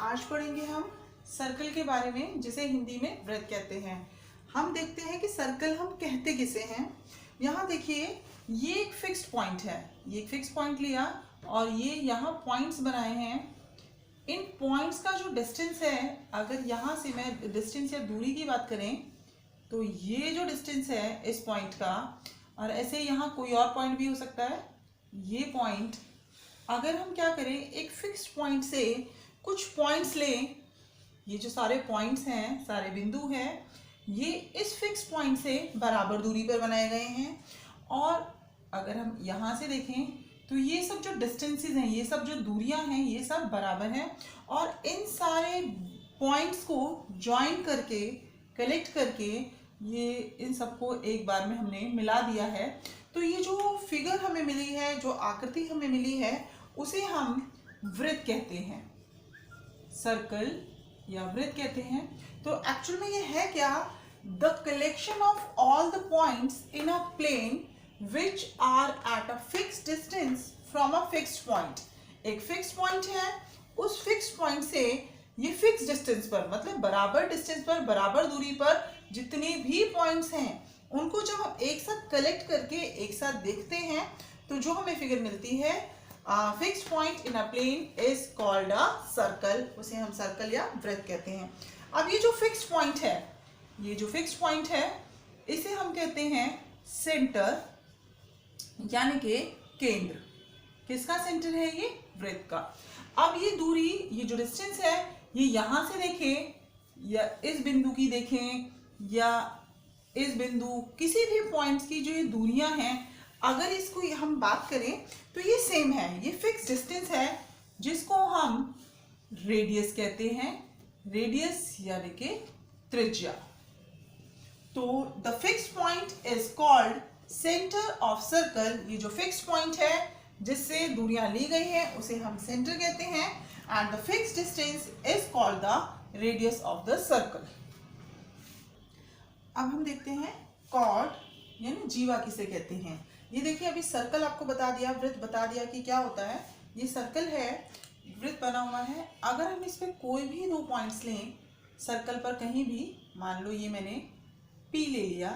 आज पढ़ेंगे हम सर्कल के बारे में, जिसे हिंदी में वृत्त कहते हैं। हम देखते हैं कि सर्कल हम कहते किसे हैं। यहाँ देखिए, ये एक फिक्स्ड पॉइंट है, ये एक फिक्स्ड पॉइंट लिया और ये यहाँ पॉइंट्स बनाए हैं। इन पॉइंट्स का जो डिस्टेंस है, अगर यहाँ से मैं डिस्टेंस या दूरी की बात करें तो ये जो डिस्टेंस है इस पॉइंट का, और ऐसे यहाँ कोई और पॉइंट भी हो सकता है, ये पॉइंट, अगर हम क्या करें, एक फिक्स्ड पॉइंट से कुछ पॉइंट्स लें, ये जो सारे पॉइंट्स हैं, सारे बिंदु हैं, ये इस फिक्स्ड पॉइंट से बराबर दूरी पर बनाए गए हैं। और अगर हम यहाँ से देखें तो ये सब जो डिस्टेंसेस हैं, ये सब जो दूरियां हैं, ये सब बराबर हैं। और इन सारे पॉइंट्स को ज्वाइन करके, कलेक्ट करके, ये इन सबको एक बार में हमने मिला दिया है। तो ये जो फिगर हमें मिली है, जो आकृति हमें मिली है, उसे हम वृत्त कहते हैं, सर्कल या वृत्त कहते हैं। तो एक्चुअल में ये है क्या? The collection of all the points in a plane which are at a fixed distance from a fixed point. एक फिक्स्ड पॉइंट है, उस फिक्स्ड पॉइंट से ये फिक्स्ड डिस्टेंस पर, मतलब बराबर डिस्टेंस पर, बराबर दूरी पर जितने भी पॉइंट्स हैं, उनको जब हम एक साथ कलेक्ट करके एक साथ देखते हैं तो जो हमें फिगर मिलती है, fixed point in a plane is called a circle. उसे हम सर्कल या वृत्त कहते हैं। अब ये जो फिक्स्ड पॉइंट है, ये जो फिक्स्ड पॉइंट है, इसे हम कहते हैं सेंटर, यानी कि केंद्र। किसका सेंटर है? ये वृत्त का। अब ये दूरी, ये जो डिस्टेंस है, ये यहां से देखें या इस बिंदु की देखें या इस बिंदु, किसी भी पॉइंट्स की जो ये दूरियां हैं, अगर इसको हम बात करें तो ये सेम है। ये फिक्स डिस्टेंस है जिसको हम रेडियस कहते हैं। रेडियस यानी कि त्रिज्या। तो the fixed point is called centre of circle. ये जो फिक्स्ड पॉइंट है जिससे दूरियां ली गई है, उसे हम सेंटर कहते हैं। And the fixed distance is called the radius of the circle. अब हम देखते हैं कॉर्ड यानी जीवा किसे कहते हैं। ये देखिए, अभी सर्कल आपको बता दिया, वृत्त बता दिया कि क्या होता है। ये सर्कल है, वृत्त बना हुआ है। अगर हम इस पे कोई भी दो पॉइंट्स लें सर्कल पर, कहीं भी, मान लो ये मैंने P ले लिया,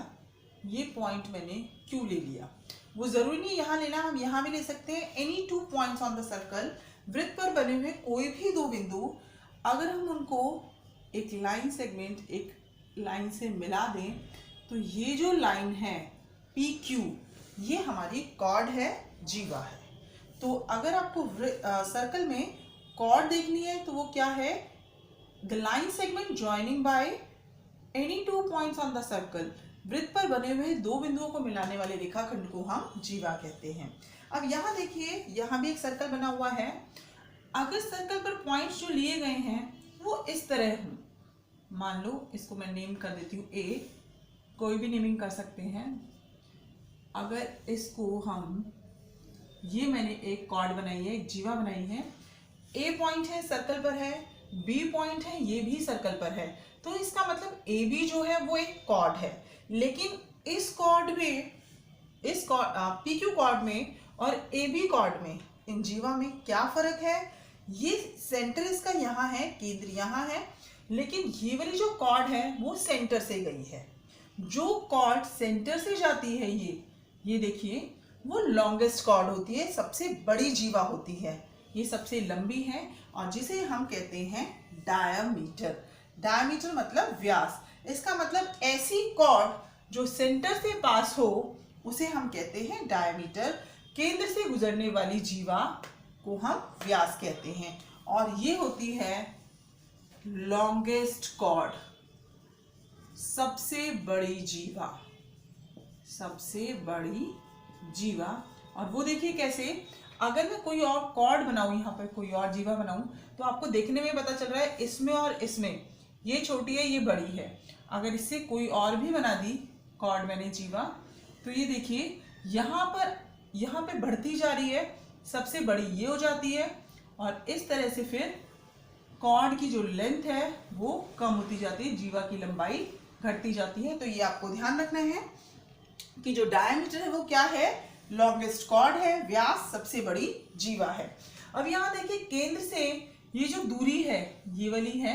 ये पॉइंट मैंने Q ले लिया। वो जरूरी नहीं यहाँ लेना, हम यहाँ भी ले सकते हैं। Any two points on the circle, वृत्त पर बने हुए कोई भी दो बिंदु, अगर हम उनको एक लाइन सेगमेंट, एक लाइन से मिला दें, तो ये जो लाइन है PQ, ये हमारी कॉर्ड है, जीवा है। तो अगर आपको सर्कल में कॉर्ड देखनी है तो वो क्या है? The line segment joining by any two points on the circle. वृत्त पर बने हुए दो बिंदुओं को मिलाने वाले रेखाखंड को हम जीवा कहते हैं। अब यहाँ देखिए, यहाँ भी एक सर्कल बना हुआ है। अगर सर्कल पर पॉइंट्स जो लिए गए हैं वो इस तरह हों, मान लो इसको मैं नेम कर देती हूँ A, कोई भी नेमिंग कर सकते हैं। अगर इसको हम, ये मैंने एक कॉर्ड बनाई है, एक जीवा बनाई है। A पॉइंट है, सर्कल पर है, B पॉइंट है, ये भी सर्कल पर है। तो इसका मतलब AB जो है वो एक कॉर्ड है। लेकिन इस कॉर्ड में, इस PQ कॉर्ड में और AB कॉर्ड में, इन जीवा में क्या फर्क है? ये सेंटर इसका यहाँ है, केंद्र यहाँ है, लेकिन ये वाली जो कॉर्ड है वो सेंटर से गई है। जो कॉर्ड सेंटर से जाती है, ये देखिए, वो लॉन्गेस्ट कॉर्ड होती है, सबसे बड़ी जीवा होती है। ये सबसे लंबी है और जिसे हम कहते हैं डायामीटर। डायामीटर मतलब व्यास। इसका मतलब ऐसी कॉर्ड जो सेंटर से पास हो उसे हम कहते हैं डायामीटर। केंद्र से गुजरने वाली जीवा को हम व्यास कहते हैं। और ये होती है लॉन्गेस्ट कॉर्ड, सबसे बड़ी जीवा, सबसे बड़ी जीवा। और वो देखिए कैसे, अगर मैं कोई और कॉर्ड बनाऊं, यहाँ पर कोई और जीवा बनाऊं, तो आपको देखने में पता चल रहा है इसमें और इसमें, ये छोटी है, ये बड़ी है। अगर इससे कोई और भी बना दी कॉर्ड मैंने, जीवा, तो ये देखिए यहाँ पे बढ़ती जा रही है, सबसे बड़ी ये हो जाती है। और इस तरह से फिर कॉर्ड की जो लेंथ है वो कम होती जाती है, जीवा की लंबाई घटती जाती है। तो ये आपको ध्यान रखना है कि जो डायमीटर है वो क्या है? लॉन्गेस्ट कॉर्ड है, व्यास सबसे बड़ी जीवा है। अब यहाँ देखिए, केंद्र से ये जो दूरी है ये वाली है,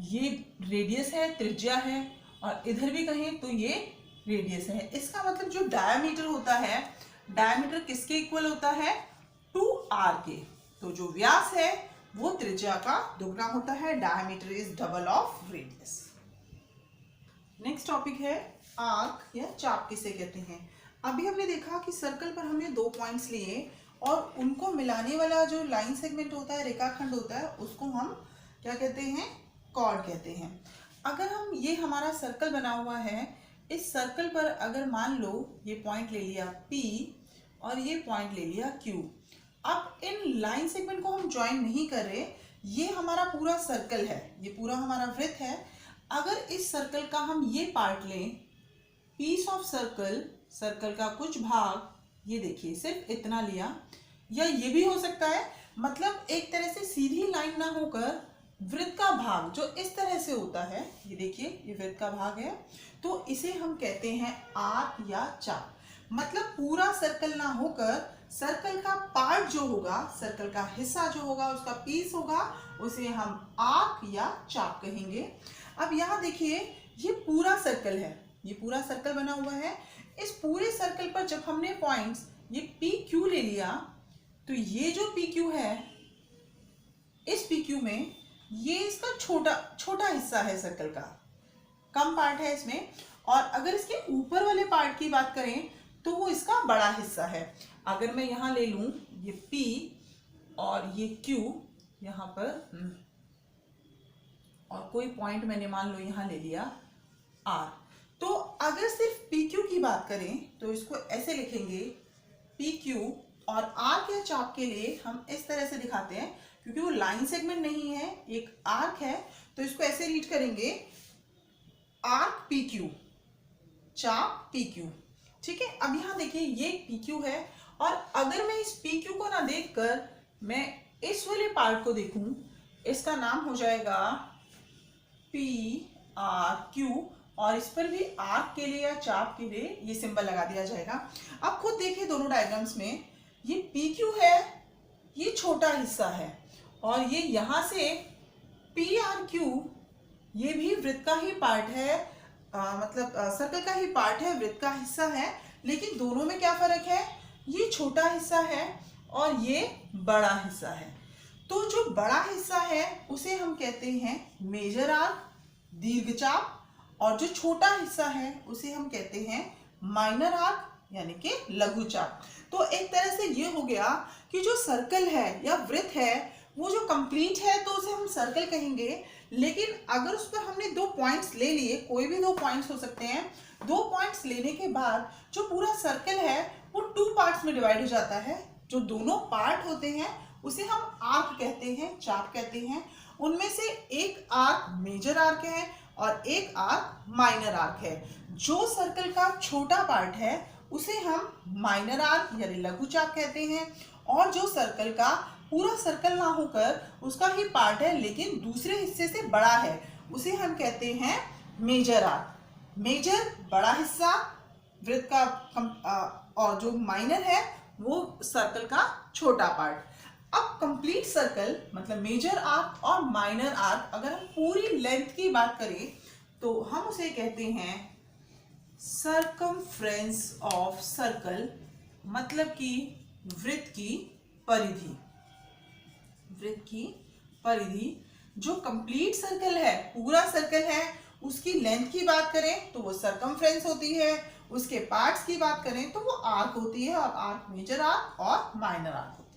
ये रेडियस है, त्रिज्या है, और इधर भी कहें तो ये रेडियस है। इसका मतलब जो डायमीटर होता है, डायमीटर किसके इक्वल होता है? 2r के। तो जो व्यास है वो त्रिज्या का दुगना होता है। Diameter is double of radius. Next topic है आर्क या चाप किसे कहते हैं। अभी हमने देखा कि सर्कल पर हमने 2 पॉइंट्स लिए और उनको मिलाने वाला जो लाइन सेगमेंट होता है, रेखाखंड होता है, उसको हम क्या कहते हैं? कॉर्ड कहते हैं। अगर हम ये हमारा सर्कल बना हुआ है, इस सर्कल पर अगर मान लो ये पॉइंट ले लिया P और ये पॉइंट ले लिया Q। अब इन लाइन सेगमेंट को हम ज्वाइन नहीं कर रहे, ये हमारा पूरा सर्कल है, ये पूरा हमारा वृत्त है। अगर इस सर्कल का हम ये पार्ट लें, पीस ऑफ सर्कल, सर्कल का कुछ भाग, ये देखिए सिर्फ इतना लिया, या ये भी हो सकता है, मतलब एक तरह से सीधी लाइन ना होकर वृत्त का भाग जो इस तरह से होता है, ये देखिए ये वृत्त का भाग है, तो इसे हम कहते हैं आर्क या चाप। मतलब पूरा सर्कल ना होकर सर्कल का पार्ट जो होगा, सर्कल का हिस्सा जो होगा, उसका पीस होगा, उसे हम आर्क या चाप कहेंगे। अब यहाँ देखिए ये पूरा सर्कल है, ये पूरा सर्कल बना हुआ है। इस पूरे सर्कल पर जब हमने पॉइंट्स ये पी क्यू ले लिया, तो ये जो पी क्यू है, इस पी क्यू में ये इसका छोटा हिस्सा है, सर्कल का कम पार्ट है इसमें। और अगर इसके ऊपर वाले पार्ट की बात करें तो वो इसका बड़ा हिस्सा है। अगर मैं यहाँ ले लूँ ये P और ये Q यहाँ पर, और कोई पॉइंट मैंने मान लो यहाँ ले लिया R, तो अगर सिर्फ PQ की बात करें तो इसको ऐसे लिखेंगे, PQ और आर्क या चाप के लिए हम इस तरह से दिखाते हैं, क्योंकि वो लाइन सेगमेंट नहीं है, एक आर्क है, तो इसको ऐसे रीड करेंगे, आर्क PQ, चाप PQ। ठीक है। अब यहाँ देखिए ये PQ है, और अगर मैं इस PQ को ना देखकर मैं इस वाले पार्ट को देखूं, इसका नाम हो जाएगा PRQ, और इस पर भी आर्क के लिए या चाप के लिए ये सिंबल लगा दिया जाएगा। अब खुद देखिए दोनों डायग्राम्स में, ये PQ है, ये छोटा हिस्सा है, और ये यहाँ से PRQ, ये भी वृत्त का ही पार्ट है, मतलब सर्कल का ही पार्ट है, वृत्त का हिस्सा है। लेकिन दोनों में क्या फर्क है? ये छोटा हिस्सा है और ये बड़ा हिस्सा है। तो जो बड़ा हिस्सा है उसे हम कहते हैं मेजर आर्क, दीर्घचाप, और जो छोटा हिस्सा है उसे हम कहते हैं माइनर आर्क, यानी कि लघुचाप। तो एक तरह से ये हो गया कि जो सर्कल है या वृत्त है वो जो कंप्लीट है तो उसे हम सर्कल कहेंगे। लेकिन अगर उस पर हमने 2 पॉइंट्स ले लिए, कोई भी 2 पॉइंट्स हो सकते हैं, 2 पॉइंट्स लेने के बाद जो पूरा सर्कल है वो 2 पार्ट्स में डिवाइड हो जाता है। जो दोनों पार्ट होते हैं उसे हम आर्क कहते हैं, चाप कहते हैं। उनमें से एक आर्क मेजर आर्क है और एक आर्क माइनर आर्क है। जो सर्कल का छोटा पार्ट है उसे हम माइनर आर्क यानी लघु चाप कहते हैं, और जो सर्कल का पूरा सर्कल ना होकर उसका ही पार्ट है लेकिन दूसरे हिस्से से बड़ा है, उसे हम कहते हैं मेजर आर्क। मेजर बड़ा हिस्सा वृत्त का, और जो माइनर है वो सर्कल का छोटा पार्ट। अब कंप्लीट सर्कल मतलब मेजर आर्क और माइनर आर्क, अगर हम पूरी लेंथ की बात करें तो हम उसे कहते हैं सरकमफ्रेंस ऑफ सर्कल, मतलब कि वृत्त की परिधि। वृत्त की परिधि जो कंप्लीट सर्कल है, पूरा सर्कल है, उसकी लेंथ की बात करें तो वो सरकमफ्रेंस होती है, उसके पार्ट्स की बात करें तो वो आर्क होती है, और आर्क मेजर आर्क और माइनर आर्क होती है।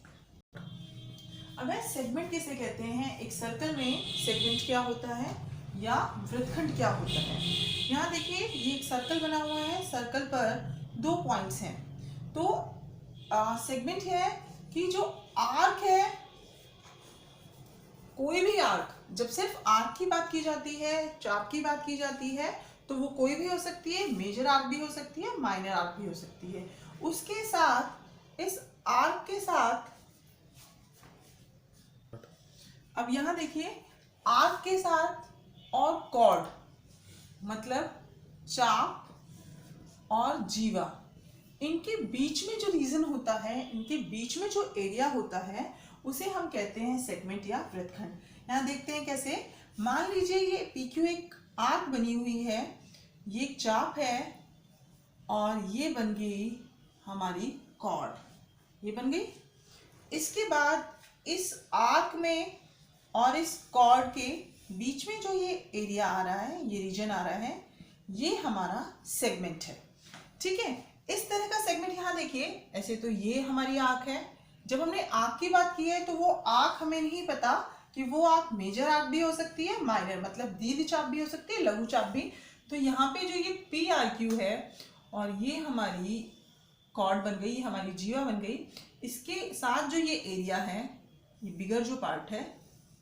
अब सेगमेंट किसे कहते हैं? एक सर्कल में सेगमेंट क्या होता है या वृत्तखंड क्या होता है? यहाँ देखिए ये एक सर्कल बना हुआ है, सर्कल पर 2 पॉइंट्स हैं, तो सेगमेंट है कि जो आर्क है, कोई भी आर्क, जब सिर्फ आर्क की बात की जाती है, चाप की बात की जाती है, तो वो कोई भी हो सकती है, मेजर आर्क भी हो सकती है, माइनर आर्क भी हो सकती है। उसके साथ इस आर्क के साथ, अब यहां देखिए आर्क के साथ और कॉर्ड मतलब चाप और जीवा, इनके बीच में जो रीजन होता है, इनके बीच में जो एरिया होता है उसे हम कहते हैं सेगमेंट या वृत्तखंड। यहाँ देखते हैं कैसे। मान लीजिए ये PQ एक आर्क बनी हुई है, ये एक चाप है और ये बन गई हमारी कॉर्ड, ये बन गई। इसके बाद इस आर्क में और इस कॉर्ड के बीच में जो ये एरिया आ रहा है, ये रीजन आ रहा है, ये हमारा सेगमेंट है। ठीक है, इस तरह का सेगमेंट यहाँ देखिए। ऐसे तो ये हमारी आंख है। जब हमने आंख की बात की है तो वो आंख हमें नहीं पता कि वो आंख मेजर आंख भी हो सकती है, माइनर मतलब दीर्घ चाप भी हो सकती है, लघु चाप भी। तो यहाँ पे जो ये PRQ है और ये हमारी कॉर्ड बन गई, हमारी जीवा बन गई। इसके साथ जो ये एरिया है, ये बिगर जो पार्ट है,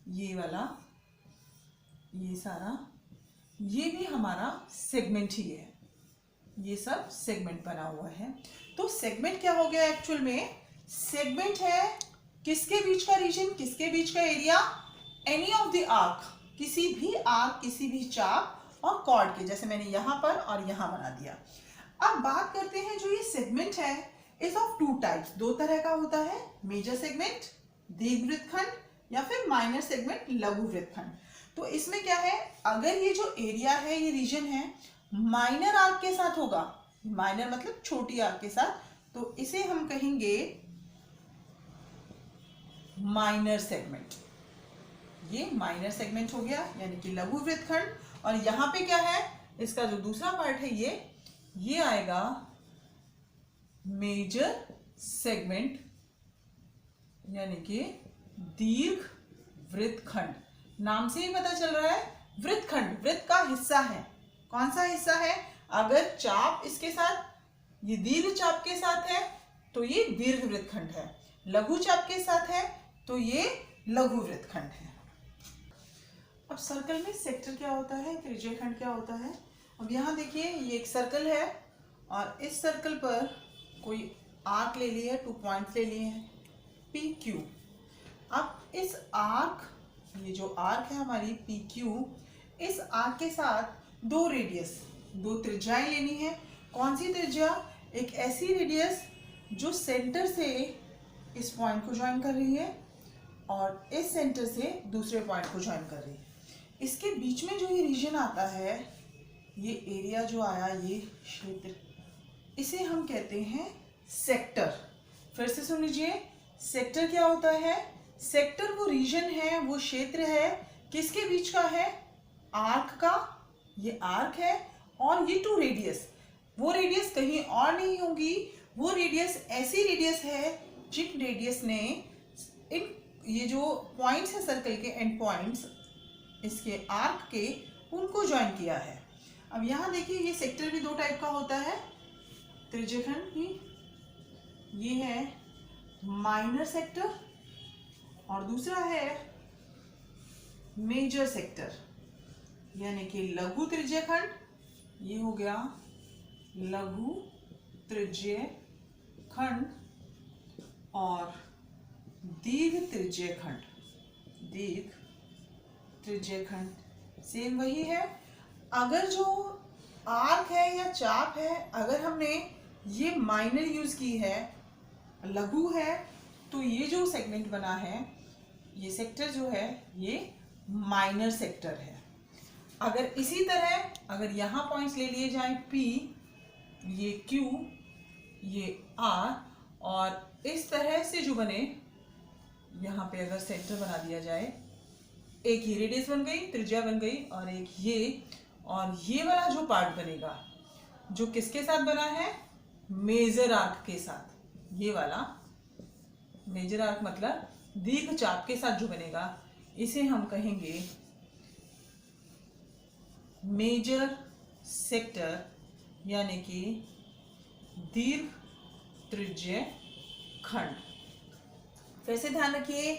ये वाला, ये सारा, ये भी हमारा सेगमेंट ही है। ये सब सेगमेंट बना हुआ है। तो सेगमेंट क्या हो गया एक्चुअल में? सेगमेंट है किसके बीच का रीजन, किसके बीच का area? Any of the arc, किसी भी आर्क, किसी भी चाप और कॉर्ड के, जैसे मैंने यहां पर और यहां बना दिया। अब बात करते हैं, जो ये सेगमेंट है इज ऑफ टू टाइप्स, दो तरह का होता है। मेजर सेगमेंट दीर्घ वृत्तखंड, या फिर माइनर सेगमेंट लघु वृत्तखंड। तो इसमें क्या है, अगर ये जो एरिया है, ये रीजन है, माइनर आर्क के साथ होगा, माइनर मतलब छोटी आर्क के साथ, तो इसे हम कहेंगे माइनर सेगमेंट। ये माइनर सेगमेंट हो गया, यानी कि लघु वृत्तखंड। और यहां पे क्या है, इसका जो दूसरा पार्ट है, ये आएगा मेजर सेगमेंट, यानी कि दीर्घ वृत्तखंड। नाम से ही पता चल रहा है वृत्तखंड वृत्त का हिस्सा है। कौन सा हिस्सा है? अगर चाप इसके साथ, ये दीर्घ चाप के साथ है तो ये दीर्घ वृत्तखंड है, लघु चाप के साथ है तो ये लघु वृत्तखंड है। अब सर्कल में सेक्टर क्या होता है, त्रिज्यखंड क्या होता है? अब यहाँ देखिए, ये एक सर्कल है और इस सर्कल पर कोई आर्क ले लिया है, 2 पॉइंट्स ले लिए हैं PQ। अब इस आर्क, ये जो आर्क है हमारी PQ, इस आर्क के साथ दो रेडियस, दो त्रिज्याएं लेनी है। कौन सी त्रिज्या? एक ऐसी रेडियस जो सेंटर से इस पॉइंट को ज्वाइन कर रही है और इस सेंटर से दूसरे पॉइंट को ज्वाइन कर रही है। इसके बीच में जो ये रीजन आता है, ये एरिया जो आया, ये क्षेत्र, इसे हम कहते हैं सेक्टर। फिर से सुन लीजिए, सेक्टर क्या होता है? सेक्टर वो रीजन है, वो क्षेत्र है, किसके बीच का है? आर्क का, ये आर्क है और ये 2 रेडियस। वो रेडियस कहीं और नहीं होगी, वो रेडियस ऐसी रेडियस है जिन रेडियस ने इन, ये जो पॉइंट्स है सर्कल के, एंड पॉइंट्स इसके आर्क के, उनको ज्वाइन किया है। अब यहाँ देखिए, ये सेक्टर भी 2 टाइप का होता है, त्रिज्यखंड भी। ये है माइनर सेक्टर और दूसरा है मेजर सेक्टर, यानी कि लघु त्रिज्यखंड। ये हो गया लघु त्रिज्यखंड और दीर्घ त्रिज्यखंड। दीर्घ त्रिज्यखंड सेम वही है। अगर जो आर्क है या चाप है, अगर हमने ये माइनर यूज की है, लघु है, तो ये जो सेगमेंट बना है, ये सेक्टर जो है, ये माइनर सेक्टर है। अगर इसी तरह अगर यहाँ पॉइंट्स ले लिए जाएं P, ये Q, ये R, और इस तरह से जो बने, यहाँ पे अगर सेंटर बना दिया जाए, एक ये रेडियस बन गई, त्रिज्या बन गई, और एक ये, और ये वाला जो पार्ट बनेगा जो किसके साथ बना है? मेजर आर्क के साथ। ये वाला मेजर आर्क मतलब दीर्घ चाप के साथ जो बनेगा, इसे हम कहेंगे मेजर सेक्टर, यानी कि दीर्घ त्रिज्यखंड। फिर से ध्यान रखिए,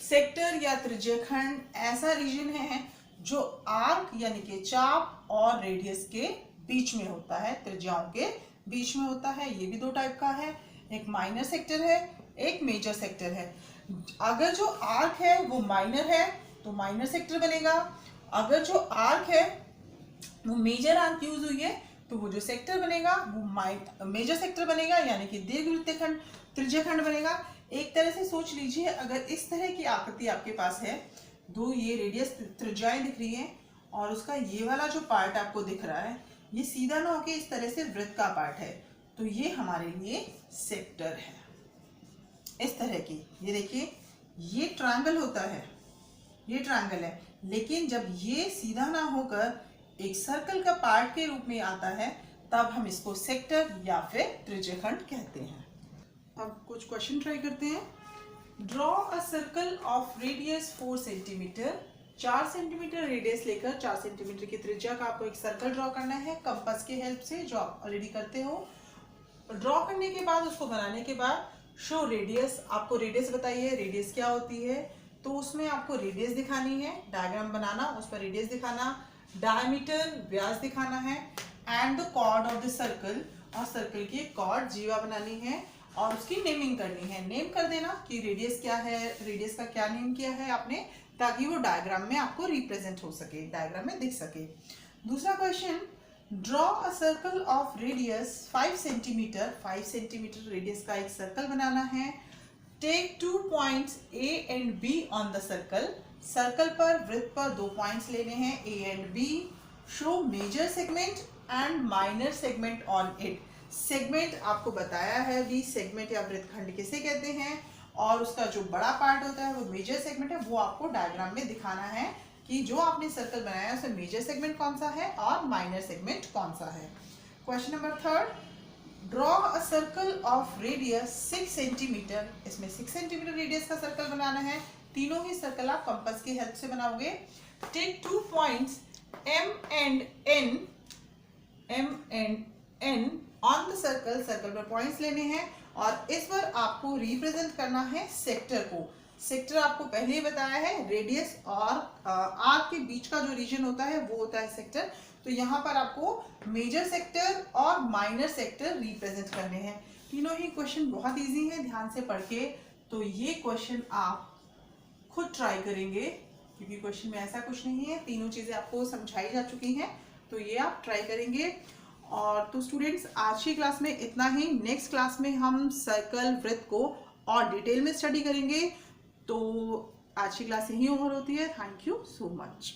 सेक्टर या त्रिज्यखंड ऐसा रीजन है जो आर्क यानी कि चाप और रेडियस के बीच में होता है, त्रिज्याओं के बीच में होता है। ये भी 2 टाइप का है, एक माइनर सेक्टर है, एक मेजर सेक्टर है। अगर जो आर्क है वो माइनर है तो माइनर सेक्टर बनेगा, अगर जो आर्क है वो मेजर आर्क यूज हुई है तो वो जो सेक्टर बनेगा वो मेजर सेक्टर बनेगा, यानी कि दीर्घ वृत्तखंड त्रिज्यखंड बनेगा। एक तरह से सोच लीजिए, अगर इस तरह की आकृति आपके पास है, दो ये रेडियस त्रिज्याएं दिख रही हैं और उसका ये वाला जो पार्ट आपको दिख रहा है ये सीधा ना होके इस तरह से वृत्त का पार्ट है, तो ये हमारे लिए सेक्टर है। इस तरह की, ये देखिए ये ट्रायंगल होता है, ये ट्रायंगल है, लेकिन जब ये सीधा ना होकर एक सर्कल का पार्ट के रूप में आता है तब हम इसको सेक्टर या फिर त्रिज्यखंड कहते हैं। अब कुछ क्वेश्चन ट्राई करते हैं। Draw a circle of radius 4 centimetre. 4 centimetre radius लेकर 4 सेंटीमीटर की त्रिज्या का आपको एक सर्कल ड्रॉ करना है कंपास के हेल्प से, जो आप ऑलरेडी करते हो। ड्रॉ करने के बाद, उसको बनाने के बाद शो रेडियस, आपको रेडियस बताइए रेडियस क्या होती है, तो उसमें आपको रेडियस दिखानी है, डायग्राम बनाना, उस पर रेडियस दिखाना, डायमीटर व्यास दिखाना है, and the chord of the circle, और सर्कल की एक कॉर्ड जीवा बनानी है और उसकी नेमिंग करनी है। नेम कर देना कि रेडियस क्या है, रेडियस का क्या नेम किया है आपने, ताकि वो डायग्राम में आपको रिप्रेजेंट हो सके, डायग्राम में दिख सके। दूसरा question, draw a circle of radius 5 centimetre. 5 centimetre radius का एक सर्कल बनाना है। Take 2 points A and B on the circle. Circle पर, वृत्त पर 2 पॉइंट्स लेने हैं A and B। Show major segment and minor segment on it. Segment आपको बताया है भी, सेगमेंट या वृत्तखंड किसे कहते हैं, और उसका जो बड़ा पार्ट होता है वो मेजर सेगमेंट है, वो आपको डायग्राम में दिखाना है कि जो आपने सर्कल बनाया है उसमें मेजर सेगमेंट कौन सा है और माइनर सेगमेंट कौन सा है। Question number 3, draw a circle of radius 6 centimetre. इसमें 6 सेंटीमीटर रेडियस का सर्कल बनाना है। तीनों ही सर्कल आप कंपास की हेल्प से बनाओगे। टेक 2 points M and N on the circle. Circle पर पॉइंट्स लेने हैं और इस पर आपको रिप्रेजेंट करना है सेक्टर को। सेक्टर आपको पहले ही बताया है, रेडियस और आर्क के बीच का जो रीजन होता है वो होता है सेक्टर। तो यहाँ पर आपको मेजर सेक्टर और माइनर सेक्टर रिप्रेजेंट करने हैं। तीनों ही क्वेश्चन बहुत इजी हैं, ध्यान से पढ़ के। तो ये क्वेश्चन आप खुद ट्राई करेंगे, क्योंकि क्वेश्चन में ऐसा कुछ नहीं है, तीनों चीज़ें आपको समझाई जा चुकी हैं, तो ये आप ट्राई करेंगे। और तो स्टूडेंट्स, आज की क्लास में इतना ही। नेक्स्ट क्लास में हम सर्कल, वृत्त को और डिटेल में स्टडी करेंगे। तो आज की क्लास यहीं ओवर होती है। Thank you so much.